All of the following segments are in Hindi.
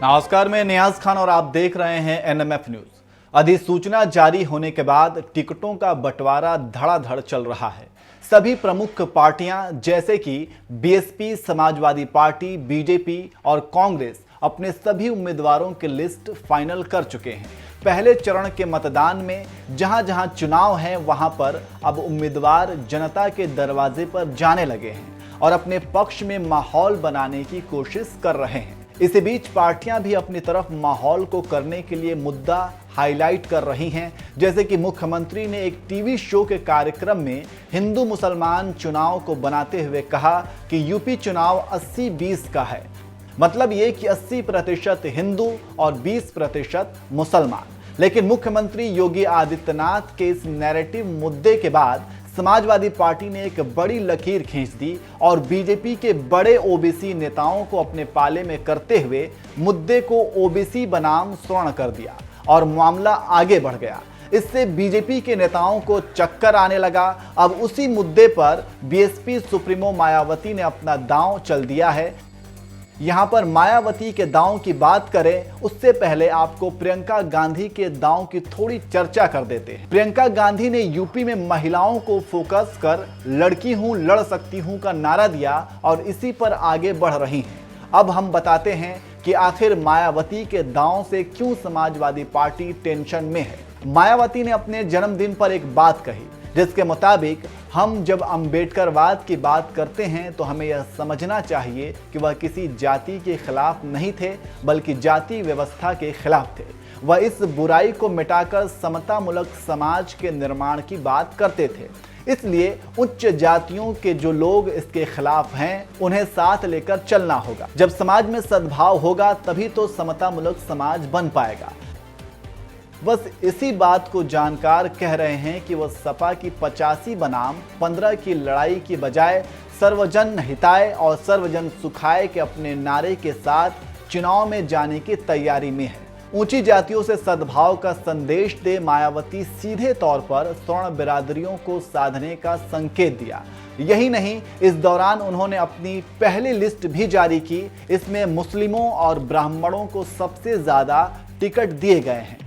नमस्कार, मैं नियाज खान और आप देख रहे हैं एनएमएफ न्यूज। अधिसूचना जारी होने के बाद टिकटों का बंटवारा धड़ाधड़ चल रहा है। सभी प्रमुख पार्टियां जैसे कि बीएसपी, समाजवादी पार्टी, बीजेपी और कांग्रेस अपने सभी उम्मीदवारों की लिस्ट फाइनल कर चुके हैं। पहले चरण के मतदान में जहां जहां चुनाव है वहां पर अब उम्मीदवार जनता के दरवाजे पर जाने लगे हैं और अपने पक्ष में माहौल बनाने की कोशिश कर रहे हैं। इसी बीच पार्टियां भी अपनी तरफ माहौल को करने के लिए मुद्दा हाईलाइट कर रही हैं। जैसे कि मुख्यमंत्री ने एक टीवी शो के कार्यक्रम में हिंदू मुसलमान चुनाव को बनाते हुए कहा कि यूपी चुनाव 80-20 का है। मतलब ये कि 80% हिंदू और 20% मुसलमान। लेकिन मुख्यमंत्री योगी आदित्यनाथ के इस नैरेटिव मुद्दे के बाद समाजवादी पार्टी ने एक बड़ी लकीर खींच दी और बीजेपी के बड़े ओबीसी नेताओं को अपने पाले में करते हुए मुद्दे को ओबीसी बनाम स्वर्ण कर दिया और मामला आगे बढ़ गया। इससे बीजेपी के नेताओं को चक्कर आने लगा। अब उसी मुद्दे पर बीएसपी सुप्रीमो मायावती ने अपना दांव चल दिया है। यहाँ पर मायावती के दांव की बात करें उससे पहले आपको प्रियंका गांधी के दांव की थोड़ी चर्चा कर देते हैं। प्रियंका गांधी ने यूपी में महिलाओं को फोकस कर लड़की हूं लड़ सकती हूं का नारा दिया और इसी पर आगे बढ़ रही हैं। अब हम बताते हैं कि आखिर मायावती के दांव से क्यों समाजवादी पार्टी टेंशन में है। मायावती ने अपने जन्मदिन पर एक बात कही जिसके मुताबिक हम जब अम्बेडकरवाद की बात करते हैं तो हमें यह समझना चाहिए कि वह किसी जाति के खिलाफ नहीं थे बल्कि जाति व्यवस्था के खिलाफ थे। वह इस बुराई को मिटाकर समतामूलक समाज के निर्माण की बात करते थे। इसलिए उच्च जातियों के जो लोग इसके खिलाफ हैं उन्हें साथ लेकर चलना होगा। जब समाज में सद्भाव होगा तभी तो समतामूलक समाज बन पाएगा। बस इसी बात को जानकार कह रहे हैं कि वह सपा की 85 बनाम 15 की लड़ाई की बजाय सर्वजन हिताय और सर्वजन सुखाय के अपने नारे के साथ चुनाव में जाने की तैयारी में है। ऊंची जातियों से सद्भाव का संदेश दे मायावती सीधे तौर पर स्वर्ण बिरादरियों को साधने का संकेत दिया। यही नहीं, इस दौरान उन्होंने अपनी पहली लिस्ट भी जारी की। इसमें मुस्लिमों और ब्राह्मणों को सबसे ज्यादा टिकट दिए गए हैं।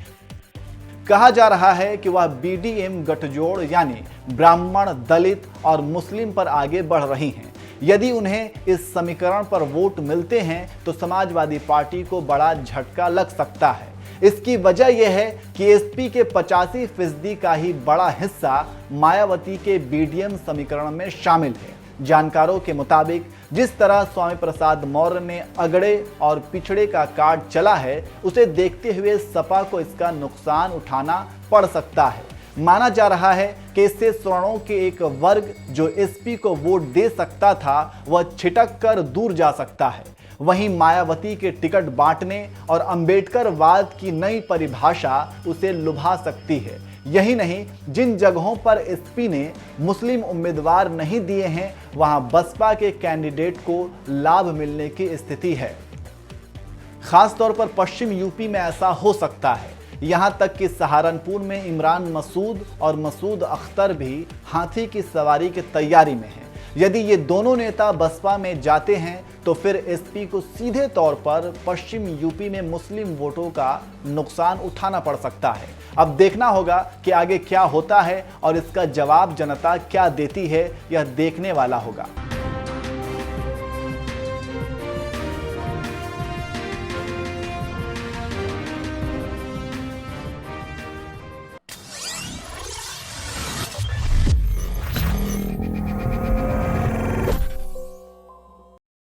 कहा जा रहा है कि वह बीडीएम गठजोड़ यानी ब्राह्मण, दलित और मुस्लिम पर आगे बढ़ रही हैं। यदि उन्हें इस समीकरण पर वोट मिलते हैं तो समाजवादी पार्टी को बड़ा झटका लग सकता है। इसकी वजह यह है कि एसपी के 85% का ही बड़ा हिस्सा मायावती के बीडीएम समीकरण में शामिल है। जानकारों के मुताबिक जिस तरह स्वामी प्रसाद मौर्य ने अगड़े और पिछड़े का कार्ड चला है उसे देखते हुए सपा को इसका नुकसान उठाना पड़ सकता है। माना जा रहा है कि इससे स्वर्णों के एक वर्ग जो एसपी को वोट दे सकता था वह छिटक कर दूर जा सकता है। वहीं मायावती के टिकट बांटने और अंबेडकरवाद की नई परिभाषा उसे लुभा सकती है। यही नहीं, जिन जगहों पर एसपी ने मुस्लिम उम्मीदवार नहीं दिए हैं वहां बसपा के कैंडिडेट को लाभ मिलने की स्थिति है। खासतौर पर पश्चिम यूपी में ऐसा हो सकता है। यहां तक कि सहारनपुर में इमरान मसूद और मसूद अख्तर भी हाथी की सवारी की तैयारी में हैं। यदि ये दोनों नेता बसपा में जाते हैं तो फिर एसपी को सीधे तौर पर पश्चिम यूपी में मुस्लिम वोटों का नुकसान उठाना पड़ सकता है। अब देखना होगा कि आगे क्या होता है और इसका जवाब जनता क्या देती है, यह देखने वाला होगा।